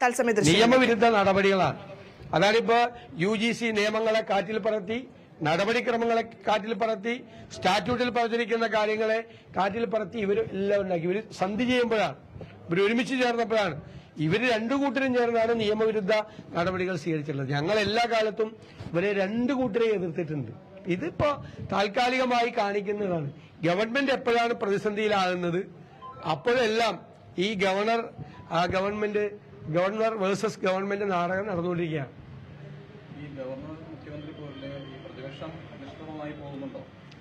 നിയമവിരുദ്ധ നടപടികളാണ്. അതാണിപ്പോ UGC നിയമങ്ങളെ കാറ്റിൽ പറത്തി, നടപടിക്രമങ്ങളെ കാറ്റിൽ പറത്തി, സ്റ്റാറ്റ്യൂട്ടിൽ പറഞ്ഞിരിക്കുന്ന കാര്യങ്ങളെ കാറ്റിൽ പറത്തി എല്ലാം ഉണ്ടാക്കി. ഇവര് സന്ധി ചെയ്യുമ്പോഴാണ്, ഇവർ ഒരുമിച്ച് ചേർന്നപ്പോഴാണ്, ഇവര് രണ്ടു കൂട്ടരും ചേർന്നാണ് നിയമവിരുദ്ധ നടപടികൾ സ്വീകരിച്ചിട്ടുള്ളത്. ഞങ്ങൾ എല്ലാ കാലത്തും ഇവരെ രണ്ടു കൂട്ടരെ എതിർത്തിട്ടുണ്ട്. ഇതിപ്പോ താൽക്കാലികമായി കാണിക്കുന്നതാണ്. ഗവൺമെന്റ് എപ്പോഴാണ് പ്രതിസന്ധിയിലാകുന്നത് അപ്പോഴെല്ലാം ഈ ഗവർണർ വേഴ്സസ് ഗവൺമെന്റ് നാടകം നടന്നുകൊണ്ടിരിക്കുകയാണ്.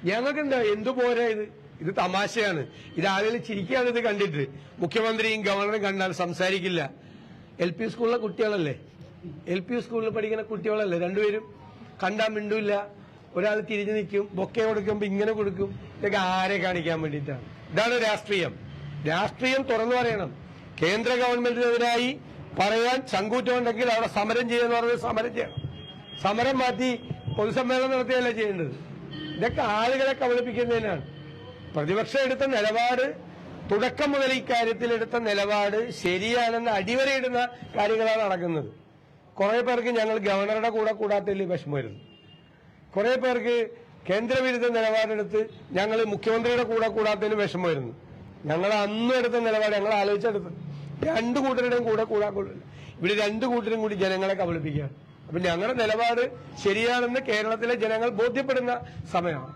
ഞങ്ങൾക്ക് എന്താ എന്തുപോരാ ഇത് തമാശയാണ്. ഇത് ആളുകൾ ചിരിക്കുകയാണ്. ഇത് കണ്ടിട്ട് മുഖ്യമന്ത്രിയും ഗവർണറും കണ്ടാൽ സംസാരിക്കില്ല. LP സ്കൂളിലെ കുട്ടികളല്ലേ, LP സ്കൂളിൽ പഠിക്കുന്ന കുട്ടികളല്ലേ രണ്ടുപേരും. കണ്ടാൽ മിണ്ടൂല്ല, ഒരാൾ തിരിഞ്ഞു നിൽക്കും, ബൊക്കെ കൊടുക്കുമ്പോ ഇങ്ങനെ കൊടുക്കും. ഇതൊക്കെ ആരെ കാണിക്കാൻ വേണ്ടിയിട്ടാണ്? ഇതാണ് രാഷ്ട്രീയം. രാഷ്ട്രീയം തുറന്നു പറയണം. കേന്ദ്ര ഗവൺമെന്റിനെതിരായി പറയാൻ ചങ്കൂറ്റമുണ്ടെങ്കിൽ അവിടെ സമരം ചെയ്യുന്ന പറഞ്ഞ് സമരം ചെയ്യണം. സമരം മാറ്റി പൊതുസമ്മേളനം നടത്തുകയല്ല ചെയ്യേണ്ടത്. ഇതൊക്കെ ആളുകളെ കബളിപ്പിക്കുന്നതിനാണ്. പ്രതിപക്ഷം എടുത്ത നിലപാട്, തുടക്കം മുതൽ ഇക്കാര്യത്തിൽ എടുത്ത നിലപാട് ശരിയാണെന്ന് അടിവരയിടുന്ന കാര്യങ്ങളാണ് നടക്കുന്നത്. കുറെ പേർക്ക് ഞങ്ങൾ ഗവർണറുടെ കൂടെ കൂടാത്തതിൽ വിഷമമായിരുന്നു. കുറെ പേർക്ക് കേന്ദ്രവിരുദ്ധ നിലപാടെടുത്ത് ഞങ്ങൾ മുഖ്യമന്ത്രിയുടെ കൂടെ കൂടാത്തതിന് വിഷമമായിരുന്നു. ഞങ്ങൾ അന്നും എടുത്ത നിലപാട് ഞങ്ങൾ ആലോചിച്ചെടുത്ത് രണ്ടു കൂട്ടരുടെയും കൂടെ കൂടാക്കൊള്ളില്ല. ഇവിടെ രണ്ടു കൂട്ടരും കൂടി ജനങ്ങളെ കബളിപ്പിക്കുകയാണ്. അപ്പൊ ഞങ്ങളുടെ നിലപാട് ശരിയാണെന്ന് കേരളത്തിലെ ജനങ്ങൾ ബോധ്യപ്പെടുന്ന സമയമാണ്.